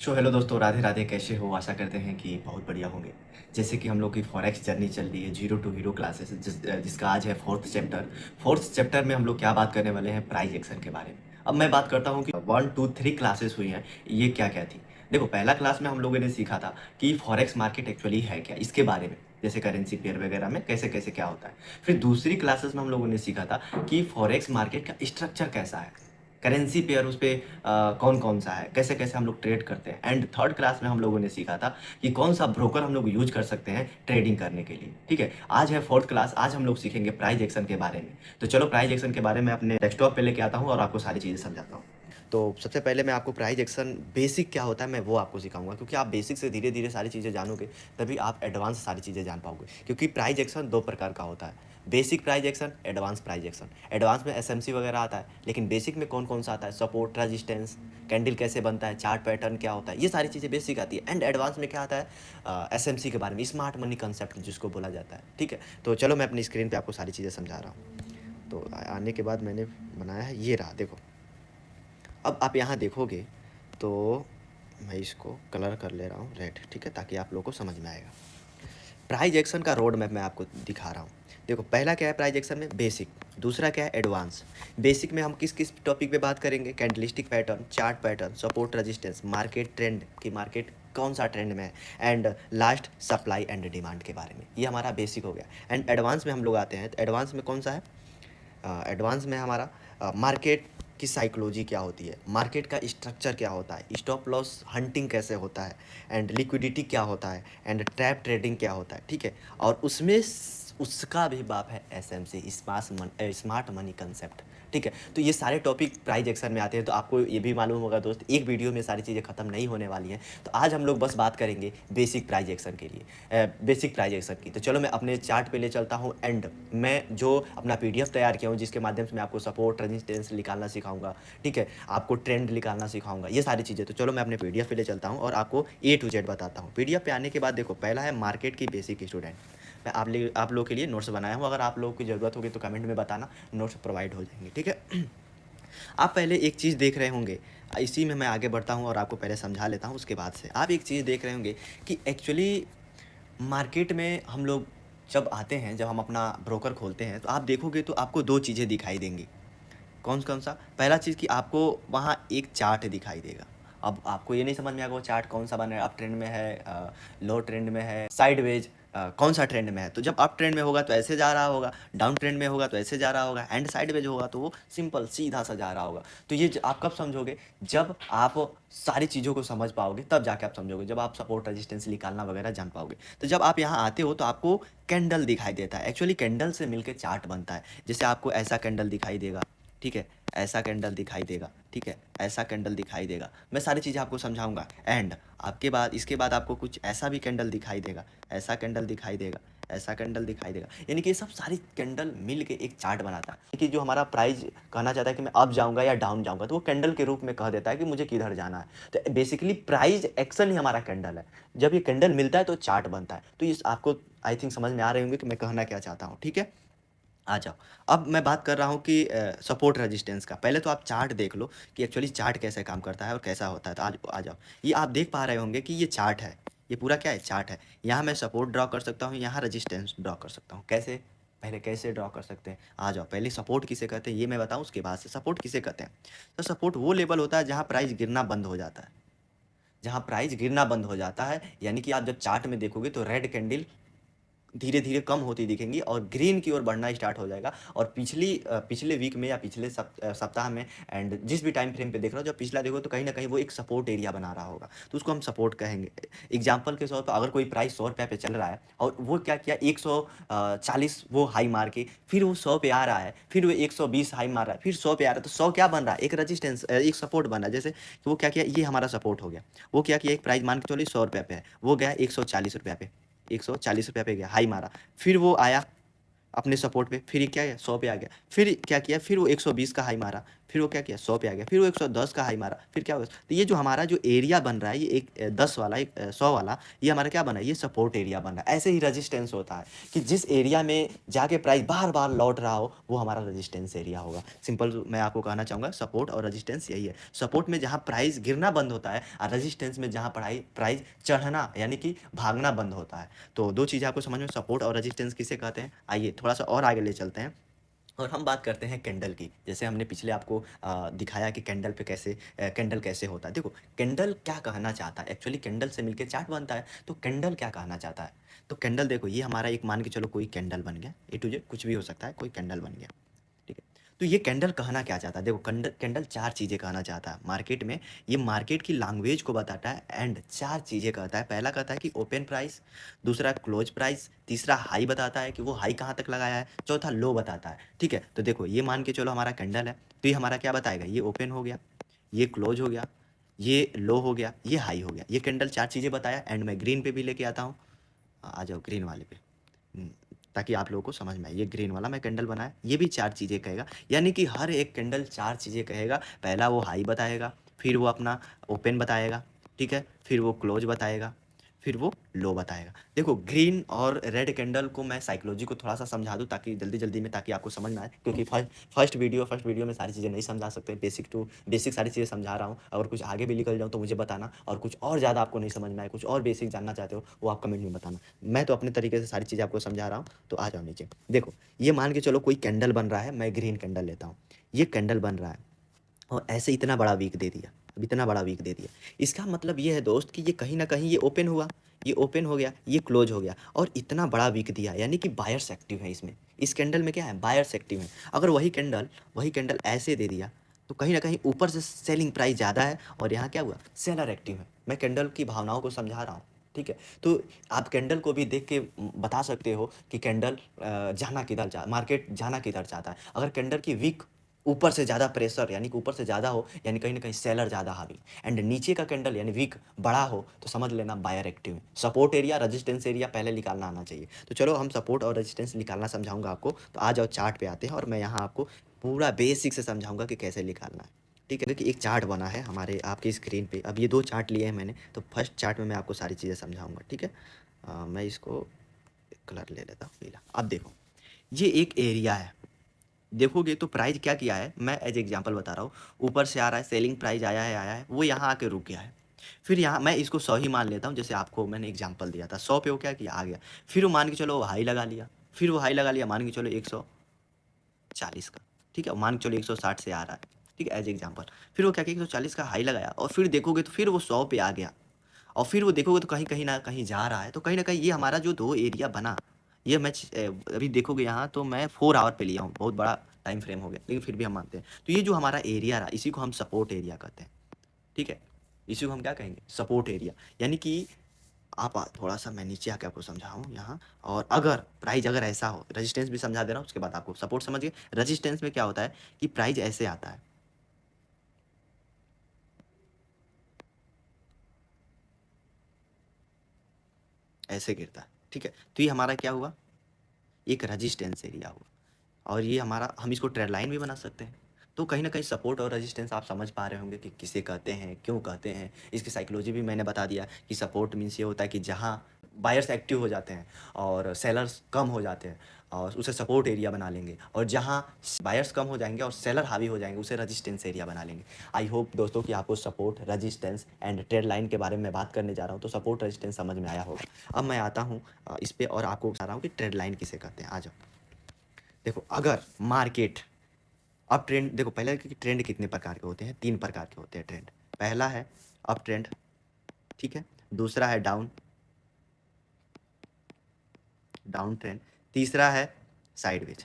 Hello दोस्तों, राधे राधे। कैसे हो? आशा करते हैं कि बहुत बढ़िया होंगे। जैसे कि हम लोग की फॉरेक्स जर्नी चल रही है, जीरो टू हीरो क्लासेस, जिसका आज है फोर्थ चैप्टर। फोर्थ चैप्टर में हम लोग क्या बात करने वाले हैं? प्राइज एक्शन के बारे में। अब मैं बात करता हूँ कि 1 2 3 क्लासेस हुई हैं, ये क्या क्या थी। देखो, पहला क्लास में हम लोगों ने सीखा था कि फॉरेक्स मार्केट एक्चुअली है क्या, इसके बारे में। जैसे करेंसी पेयर वगैरह में कैसे कैसे क्या होता है। फिर दूसरी क्लासेस में हम लोगों ने सीखा था कि फॉरेक्स मार्केट का स्ट्रक्चर कैसा है, करेंसी पेयर उस पर कौन कौन सा है, कैसे कैसे हम लोग ट्रेड करते हैं। एंड थर्ड क्लास में हम लोगों ने सीखा था कि कौन सा ब्रोकर हम लोग यूज कर सकते हैं ट्रेडिंग करने के लिए। ठीक है, आज है फोर्थ क्लास। आज हम लोग सीखेंगे प्राइज एक्शन के बारे में। तो चलो, प्राइज एक्शन के बारे में अपने डेस्कटॉप पे लेके आता हूँ और आपको सारी चीज़ें समझाता हूँ। तो सबसे पहले मैं आपको प्राइज एक्शन बेसिक क्या होता है मैं वो आपको सिखाऊंगा, क्योंकि आप बेसिक से धीरे धीरे सारी चीज़ें जानोगे तभी आप एडवांस सारी चीज़ें जान पाओगे। क्योंकि प्राइज एक्शन दो प्रकार का होता है, basic price action, advance price action. Advance में एसएमसी वगैरह आता है, लेकिन बेसिक में कौन कौन सा आता है? सपोर्ट, रेजिस्टेंस, कैंडल कैसे बनता है, चार्ट पैटर्न क्या होता है, ये सारी चीज़ें बेसिक आती है। एंड एडवांस में क्या आता है? एसएमसी के बारे में, स्मार्ट मनी कंसेप्ट जिसको बोला जाता है। ठीक है, तो चलो मैं अपनी स्क्रीन पे आपको सारी चीज़ें समझा रहा हूँ। तो आने के बाद मैंने बनाया है, ये रहा देखो। अब आप यहाँ देखोगे तो मैं इसको कलर कर ले रहा हूँ रेड, ठीक है, ताकि आप लोगों को समझ में आएगा। प्राइज एक्शन का रोड मैप मैं आपको दिखा रहा हूँ। देखो, पहला क्या है प्राइज एक्शन में? बेसिक। दूसरा क्या है? एडवांस। बेसिक में हम किस किस टॉपिक पे बात करेंगे? Candlestick pattern, chart pattern, support, resistance, market trend की मार्केट कौन सा ट्रेंड में है, and last supply and demand के बारे में। ये हमारा बेसिक हो गया। एंड एडवांस में हम लोग आते हैं, तो एडवांस में कौन सा है? एडवांस में हमारा मार्केट की साइकोलॉजी क्या होती है, मार्केट का स्ट्रक्चर क्या होता है, स्टॉप लॉस हंटिंग कैसे होता है, एंड लिक्विडिटी क्या होता है, एंड ट्रैप ट्रेडिंग क्या होता है। ठीक है, और उसमें उसका भी बाप है एसएमसी, स्मार्ट मनी कंसेप्ट। ठीक है, तो ये सारे टॉपिक प्राइज एक्शन में आते हैं। तो आपको ये भी मालूम होगा दोस्त, एक वीडियो में सारी चीज़ें खत्म नहीं होने वाली हैं। तो आज हम लोग बस बात करेंगे बेसिक प्राइज एक्शन के लिए, बेसिक प्राइज एक्शन की। तो चलो मैं अपने चार्ट पे ले चलता हूँ। एंड मैं जो अपना पीडीएफ तैयार किया हूँ, जिसके माध्यम से मैं आपको सपोर्ट, रेजिस्टेंस निकालना सिखाऊंगा, ठीक है, आपको ट्रेंड निकालना सिखाऊंगा, ये सारी चीज़ें। तो चलो मैं अपने पीडीएफ पे ले चलता हूँ और आपको ए टू जेड बताता हूँ। पीडीएफ पे आने के बाद देखो, पहला है मार्केट की बेसिक स्टूडेंट। मैं आप लोग के लिए नोट्स बनाया हूँ, अगर आप लोगों की ज़रूरत होगी तो कमेंट में बताना, नोट्स प्रोवाइड हो जाएंगे। ठीक है, आप पहले एक चीज़ देख रहे होंगे, इसी में मैं आगे बढ़ता हूँ और आपको पहले समझा लेता हूँ, उसके बाद से आप एक चीज़ देख रहे होंगे कि एक्चुअली मार्केट में हम लोग जब आते हैं, जब हम अपना ब्रोकर खोलते हैं, तो आप देखोगे तो आपको दो चीज़ें दिखाई देंगी। कौन कौन सा? पहला चीज़ कि आपको वहाँ एक चार्ट दिखाई देगा। अब आपको ये नहीं समझ में आएगा वो चार्ट कौन सा बन रहा है, अप ट्रेंड में है, लो ट्रेंड में है, साइडवेज, कौन सा ट्रेंड में है। तो जब अप ट्रेंड में होगा तो ऐसे जा रहा होगा, डाउन ट्रेंड में होगा तो ऐसे जा रहा होगा, एंड साइडवेज होगा तो वो सिंपल सीधा सा जा रहा होगा। तो ये आप कब समझोगे? जब आप सारी चीज़ों को समझ पाओगे, तब जाके आप समझोगे, जब आप सपोर्ट रेजिस्टेंस निकालना वगैरह जान पाओगे। तो जब आप यहाँ आते हो तो आपको कैंडल दिखाई देता है। एक्चुअली कैंडल से मिलकर चार्ट बनता है। जैसे आपको ऐसा कैंडल दिखाई देगा, ठीक है, ऐसा कैंडल दिखाई देगा, ठीक है, ऐसा कैंडल दिखाई देगा। मैं सारी चीज़ें आपको समझाऊंगा। एंड आपके बाद, इसके बाद आपको कुछ ऐसा भी कैंडल दिखाई देगा, ऐसा कैंडल दिखाई देगा, ऐसा कैंडल दिखाई देगा। यानी कि ये सब सारी कैंडल मिल के एक चार्ट बनाता है कि जो हमारा प्राइस कहना चाहता है कि मैं अप जाऊंगा या डाउन जाऊंगा, तो वो कैंडल के रूप में कह देता है कि मुझे किधर जाना है। तो बेसिकली प्राइस एक्शन ही हमारा कैंडल है। जब ये कैंडल मिलता है तो चार्ट बनता है। तो ये आपको आई थिंक समझ में आ रहे होंगे कि मैं कहना क्या चाहता हूँ। ठीक है, आ जाओ। अब मैं बात कर रहा हूँ कि सपोर्ट रेजिस्टेंस का। पहले तो आप चार्ट देख लो कि एक्चुअली चार्ट कैसे काम करता है और कैसा होता है। तो आज आ जाओ, ये आप देख पा रहे होंगे कि ये चार्ट है, ये पूरा क्या है? चार्ट है। यहाँ मैं सपोर्ट ड्रॉ कर सकता हूँ, यहाँ रेजिस्टेंस ड्रॉ कर सकता हूँ। कैसे? पहले कैसे ड्रॉ कर सकते हैं, आ जाओ। पहले सपोर्ट किसे कहते हैं ये मैं बताऊँ, उसके बाद से सपोर्ट किसे कहते हैं। तो सपोर्ट वो लेवल होता है जहाँ प्राइस गिरना बंद हो जाता है। जहाँ प्राइस गिरना बंद हो जाता है, यानी कि आप जब चार्ट में देखोगे तो रेड कैंडल धीरे धीरे कम होती दिखेंगी और ग्रीन की ओर बढ़ना स्टार्ट हो जाएगा। और पिछले वीक में या पिछले सप्ताह में, एंड जिस भी टाइम फ्रेम पे देख रहा हो, जब पिछला देखो तो कहीं ना कहीं वो एक सपोर्ट एरिया बना रहा होगा, तो उसको हम सपोर्ट कहेंगे। एग्जाम्पल के तौर पर अगर कोई प्राइस 100 रुपये पे चल रहा है और वो क्या किया, 140 वो हाई मार के फिर वो 100 पे आ रहा है, फिर वो 120 हाई मार रहा है, फिर 100 पे आ रहा है, तो 100 क्या बन रहा है? एक रजिस्टेंस, एक सपोर्ट बन रहा है। जैसे कि वो क्या किया, ये हमारा सपोर्ट हो गया। वो क्या किया, एक प्राइस मान के चलिए 100 रुपये पे है, वो गया 140 रुपये पे, 140 रुपये पे गया, हाई मारा। फिर वो आया अपने सपोर्ट पे, फिर क्या है, 100 पे आ गया। फिर क्या किया, फिर वो 120 का हाई मारा, फिर वो क्या किया 100 पे आ गया, फिर वो 110 का हाई मारा, फिर क्या होगा, तो ये जो हमारा जो एरिया बन रहा है ये एक 10 वाला, एक 100 वाला, ये हमारा क्या बना है, ये सपोर्ट एरिया बन रहा है। ऐसे ही रेजिस्टेंस होता है कि जिस एरिया में जाके प्राइस बार बार लौट रहा हो वो हमारा रेजिस्टेंस एरिया होगा। सिंपल मैं आपको कहना चाहूँगा सपोर्ट और रेजिस्टेंस यही है। सपोर्ट में जहाँ प्राइस गिरना बंद होता है और रेजिस्टेंस में जहाँ प्राइस चढ़ना यानी कि भागना बंद होता है। तो दो चीज़ें आपको समझ में, सपोर्ट और रेजिस्टेंस किसे कहते हैं। आइए थोड़ा सा और आगे ले चलते हैं और हम बात करते हैं कैंडल की। जैसे हमने पिछले आपको दिखाया कि कैंडल पे कैसे कैंडल कैसे होता है। देखो कैंडल क्या कहना चाहता है, एक्चुअली कैंडल से मिलके चार्ट बनता है, तो कैंडल क्या कहना चाहता है। तो कैंडल देखो ये हमारा एक मान के चलो कोई कैंडल बन गया, ए टू जेड कुछ भी हो सकता है, कोई कैंडल बन गया, ठीक है। तो ये कैंडल कहना क्या चाहता है, देखो कैंडल कैंडल चार चीज़ें कहना चाहता है मार्केट में। ये मार्केट की लैंग्वेज को बताता है एंड चार चीज़ें कहता है। पहला कहता है कि ओपन प्राइस, दूसरा क्लोज प्राइस, तीसरा हाई बताता है कि वो हाई कहाँ तक लगाया है, चौथा लो बताता है, ठीक है। तो देखो ये मान के चलो हमारा कैंडल है, तो ये हमारा क्या बताएगा, ये ओपन हो गया, ये क्लोज हो गया, ये लो हो गया, ये हाई हो गया। ये कैंडल चार चीज़ें बताया एंड मैं ग्रीन पे भी लेके आता हूँ। आ जाओ ग्रीन वाले पे, हम्म, ताकि आप लोगों को समझ में आए। ये ग्रीन वाला मैं कैंडल बनाया, ये भी चार चीज़ें कहेगा, यानी कि हर एक कैंडल चार चीज़ें कहेगा। पहला वो हाई बताएगा, फिर वो अपना ओपन बताएगा, ठीक है, फिर वो क्लोज बताएगा, फिर वो लो बताएगा। देखो ग्रीन और रेड कैंडल को मैं साइकोलॉजी को थोड़ा सा समझा दूँ ताकि जल्दी जल्दी में, ताकि आपको समझ में आए, क्योंकि फर्स्ट वीडियो में सारी चीज़ें नहीं समझा सकते, बेसिक टू बेसिक सारी चीज़ें समझा रहा हूँ। अगर कुछ आगे भी निकल जाऊँ तो मुझे बताना, और कुछ और ज़्यादा आपको नहीं समझ में आए, कुछ और बेसिक जानना चाहते हो वो आप कमेंट में बताना। मैं तो अपने तरीके से सारी चीज़ें आपको समझा रहा हूँ। तो आ जाओ नीचे, देखो ये मान के चलो कोई कैंडल बन रहा है, मैं ग्रीन कैंडल लेता हूँ, ये कैंडल बन रहा है और ऐसे इतना बड़ा वीक दे दिया, अब इतना बड़ा वीक दे दिया। इसका मतलब ये है दोस्त कि ये कहीं ना कहीं ये ओपन हुआ, ये ओपन हो गया, ये क्लोज हो गया और इतना बड़ा वीक दिया, यानी कि बायर्स एक्टिव है इसमें। इस कैंडल में क्या है, बायर्स एक्टिव है। अगर वही कैंडल ऐसे दे दिया तो कहीं ना कहीं ऊपर से सेलिंग प्राइस ज़्यादा है और यहाँ क्या हुआ, सेलर एक्टिव है। मैं कैंडल की भावनाओं को समझा रहा हूँ, ठीक है। तो आप कैंडल को भी देख के बता सकते हो कि कैंडल जाना किधर मार्केट जाना किधर चाहता है। अगर कैंडल की वीक ऊपर से ज़्यादा प्रेशर यानी कि ऊपर से ज़्यादा हो, यानी कहीं ना कहीं सेलर ज़्यादा हावी, एंड नीचे का कैंडल यानी वीक बड़ा हो तो समझ लेना बायर एक्टिव है। सपोर्ट एरिया रेजिस्टेंस एरिया पहले निकालना आना चाहिए। तो चलो हम सपोर्ट और रेजिस्टेंस निकालना समझाऊंगा आपको। तो आ जाओ चार्ट पे आते हैं और मैं यहाँ आपको पूरा बेसिक से समझाऊंगा कि कैसे निकालना है, ठीक है। देखिए एक चार्ट बना है हमारे आपकी स्क्रीन पे, अब ये दो चार्ट लिए हैं मैंने, तो फर्स्ट चार्ट में मैं आपको सारी चीज़ें समझाऊंगा, ठीक है। मैं इसको कलर ले लेता हूँ नीला। अब देखो ये एक एरिया है, देखोगे तो प्राइस क्या किया है, मैं एज एग्जांपल बता रहा हूँ। ऊपर से आ रहा है, सेलिंग प्राइस आया है, वो यहाँ आके रुक गया है। फिर यहाँ मैं इसको 100 ही मान लेता हूँ, जैसे आपको मैंने एग्जांपल दिया था 100 पे वो क्या किया, आ गया। फिर वो मान के चलो वो हाई लगा लिया, फिर वो हाई लगा लिया मान के चलो 140 का, ठीक है। मान के चलो 160 से आ रहा है, ठीक है, एज एग्जांपल। फिर वो क्या किया, 140 का हाई लगाया और फिर देखोगे तो फिर वो 100 पे आ गया और फिर वो देखोगे तो कहीं कहीं ना कहीं जा रहा है। तो कहीं ना कहीं ये हमारा जो दो एरिया बना, ये अभी देखोगे यहाँ तो मैं 4 आवर पे लिया हूँ, बहुत बड़ा टाइम फ्रेम हो गया, लेकिन फिर भी हम मानते हैं। तो ये जो हमारा एरिया रहा इसी को हम सपोर्ट एरिया कहते हैं, ठीक है। इसी को हम क्या कहेंगे, सपोर्ट एरिया। यानी कि थोड़ा सा मैं नीचे आके आपको समझाऊँ यहाँ, और अगर प्राइस अगर ऐसा हो, रेजिस्टेंस भी समझा दे रहा हूँ उसके बाद आपको सपोर्ट समझिए। रेजिस्टेंस में क्या होता है कि प्राइस ऐसे आता है, ऐसे गिरता है, ठीक है। तो ये हमारा क्या हुआ, एक रेजिस्टेंस एरिया हुआ। और ये हमारा, हम इसको ट्रेंड लाइन भी बना सकते हैं। तो कहीं ना कहीं सपोर्ट और रेजिस्टेंस आप समझ पा रहे होंगे कि किसे कहते हैं, क्यों कहते हैं। इसकी साइकोलॉजी भी मैंने बता दिया कि सपोर्ट मीन्स ये होता है कि जहाँ बायर्स एक्टिव हो जाते हैं और सेलर्स कम हो जाते हैं और उसे सपोर्ट एरिया बना लेंगे, और जहाँ बायर्स कम हो जाएंगे और सेलर हावी हो जाएंगे उसे रेजिस्टेंस एरिया बना लेंगे। आई होप दोस्तों कि आपको support, resistance and trend line के बारे में बात करने जा रहा हूँ, तो सपोर्ट रेजिस्टेंस समझ में आया होगा। अब मैं आता हूँ इस पर और आपको बता रहा हूँ कि ट्रेंड लाइन किसे कहते हैं। आ जाओ, देखो अगर मार्केट अब ट्रेंड देखो, पहले कि ट्रेंड कितने प्रकार के होते हैं, 3 प्रकार के होते हैं ट्रेंड। पहला है अप ट्रेंड, ठीक है। दूसरा है डाउन डाउन ट्रेंड। तीसरा है साइडवेज।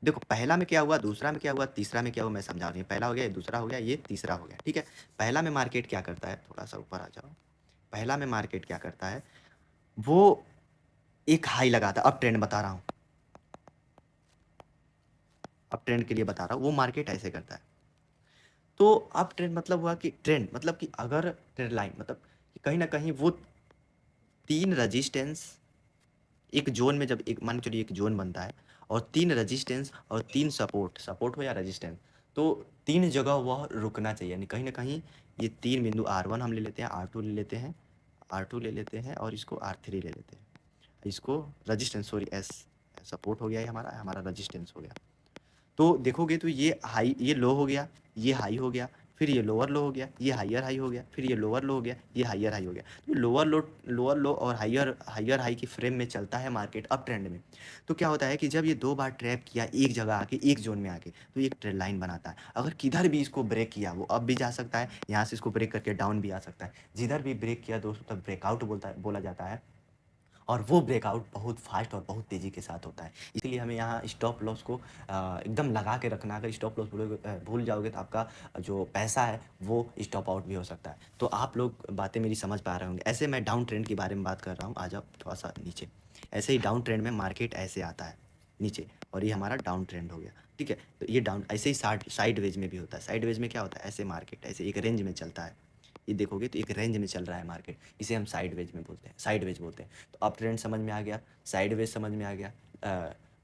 देखो पहला में क्या हुआ, दूसरा में क्या हुआ, तीसरा में क्या हुआ, मैं समझा रही हूँ। पहला हो गया, ये दूसरा हो गया, ये तीसरा हो गया, ठीक है। पहला में मार्केट क्या करता है, थोड़ा सा ऊपर आ जाओ। पहला में मार्केट क्या करता है, वो एक हाई लगाता है, अप ट्रेंड बता रहा हूँ, अप ट्रेंड के लिए बता रहा हूँ, वो मार्केट ऐसे करता है। तो अप ट्रेंड मतलब हुआ कि ट्रेंड मतलब कि अगर ट्रेंड लाइन मतलब कि कहीं ना कहीं वो 3 रजिस्टेंस एक जोन में, जब एक मान के चलिए एक जोन बनता है और 3 रेजिस्टेंस और 3 सपोर्ट हो या रेजिस्टेंस, तो 3 जगह वह रुकना चाहिए, यानी कहीं न कहीं ये 3 बिंदु R1 हम ले लेते हैं, R2 ले लेते हैं, R2 ले लेते हैं और इसको R3 ले लेते हैं। इसको रेजिस्टेंस सॉरी एस सपोर्ट हो गया, ये हमारा रेजिस्टेंस हो गया। तो देखोगे तो ये लो हो गया, ये हाई हो गया, फिर ये लोअर लो हो गया, ये हायर हाई हो गया, फिर ये लोअर लो हो गया, ये हायर हाई हो गया। तो लोअर लो और हायर हाई की फ्रेम में चलता है मार्केट अप ट्रेंड में। तो क्या होता है कि जब ये 2 बार ट्रैप किया एक जगह आके, एक ज़ोन में आके, तो एक ट्रेंड लाइन बनाता है। अगर किधर भी इसको ब्रेक किया, वो अप भी जा सकता है, यहाँ से इसको ब्रेक करके डाउन भी आ सकता है। जिधर भी ब्रेक किया दोस्तों, तब ब्रेकआउट बोला जाता है, और वो ब्रेकआउट बहुत फास्ट और बहुत तेज़ी के साथ होता है। इसीलिए हमें यहाँ स्टॉप लॉस को एकदम लगा के रखना। अगर स्टॉप लॉस भूल जाओगे तो आपका जो पैसा है वो स्टॉप आउट भी हो सकता है। तो आप लोग बातें मेरी समझ पा रहे होंगे। ऐसे मैं डाउन ट्रेंड के बारे में बात कर रहा हूँ। आ जाओ थोड़ा सा नीचे। ऐसे ही डाउन ट्रेंड में मार्केट ऐसे आता है नीचे, और ये हमारा डाउन ट्रेंड हो गया, ठीक है। तो ये डाउन ऐसे ही साइड वेज में भी होता है। साइड वेज में क्या होता है, ऐसे मार्केट ऐसे एक रेंज में चलता है। ये देखोगे तो एक रेंज में चल रहा है मार्केट, इसे हम साइडवेज बोलते हैं। तो अप ट्रेंड समझ में आ गया, साइडवेज समझ में आ गया,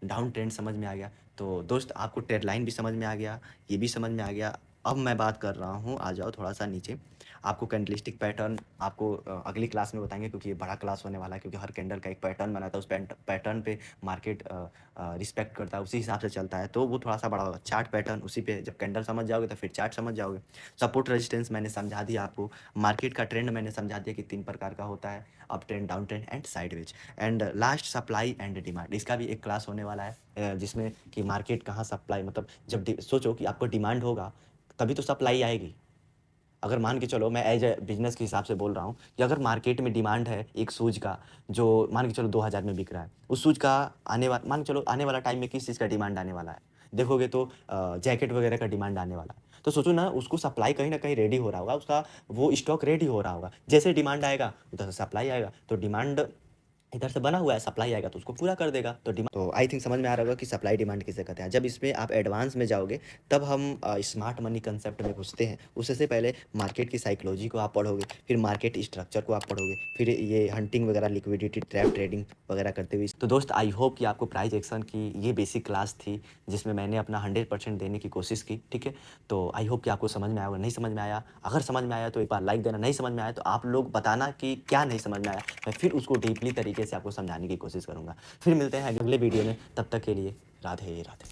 डाउन ट्रेंड समझ में आ गया। तो दोस्त आपको ट्रेड लाइन भी समझ में आ गया, ये भी समझ में आ गया। अब मैं बात कर रहा हूँ, आ जाओ थोड़ा सा नीचे। आपको कैंडलिस्टिक पैटर्न आपको अगली क्लास में बताएंगे, क्योंकि ये बड़ा क्लास होने वाला है, क्योंकि हर कैंडल का एक पैटर्न बना था, उस पैटर्न पे मार्केट रिस्पेक्ट करता है, उसी हिसाब से चलता है। तो वो थोड़ा सा बड़ा होगा। चार्ट पैटर्न उसी पे जब कैंडल समझ जाओगे तो फिर चार्ट समझ जाओगे। सपोर्ट रेजिस्टेंस मैंने समझा दिया आपको। मार्केट का ट्रेंड मैंने समझा दिया कि 3 प्रकार का होता है, up trend, down trend and sideways. And last supply and demand, इसका भी एक क्लास होने वाला है, जिसमें कि मार्केट कहाँ सप्लाई, मतलब जब सोचो कि आपको डिमांड होगा तभी तो सप्लाई आएगी। अगर मान के चलो, मैं एज ए बिजनेस के हिसाब से बोल रहा हूँ कि अगर मार्केट में डिमांड है एक शूज़ का, जो मान के चलो 2000 में बिक रहा है, उस शूज़ का मान के चलो आने वाला टाइम में किस चीज़ का डिमांड आने वाला है, देखोगे तो जैकेट वगैरह का डिमांड आने वाला है। तो सोचो ना, उसको सप्लाई कहीं ना कहीं रेडी हो रहा होगा, उसका वो स्टॉक रेडी हो रहा होगा। जैसे डिमांड आएगा उधर से सप्लाई आएगा, तो डिमांड इधर से बना हुआ है, सप्लाई आएगा तो उसको पूरा कर देगा। तो डिमांड, तो आई थिंक समझ में आ रहा होगा कि सप्लाई डिमांड किसे कहते हैं। जब इसमें आप एडवांस में जाओगे तब हम स्मार्ट मनी कंसेप्ट में घुसते हैं। उससे पहले मार्केट की साइकोलॉजी को आप पढ़ोगे, फिर मार्केट स्ट्रक्चर को आप पढ़ोगे, फिर ये हंटिंग वगैरह, लिक्विडिटी ट्रैप ट्रेडिंग वगैरह करते हुए। तो दोस्त आई होप कि आपको प्राइस एक्शन की ये बेसिक क्लास थी, जिसमें मैंने अपना 100% देने की कोशिश की, ठीक है। तो आई होप कि आपको समझ में आया होगा। नहीं समझ में आया, अगर समझ में आया तो एक बार लाइक देना। नहीं समझ में आया तो आप लोग बताना कि क्या नहीं समझ में आया, मैं फिर उसको डीपली तरीके से आपको समझाने की कोशिश करूँगा। फिर मिलते हैं अगले वीडियो में, तब तक के लिए राधे राधे।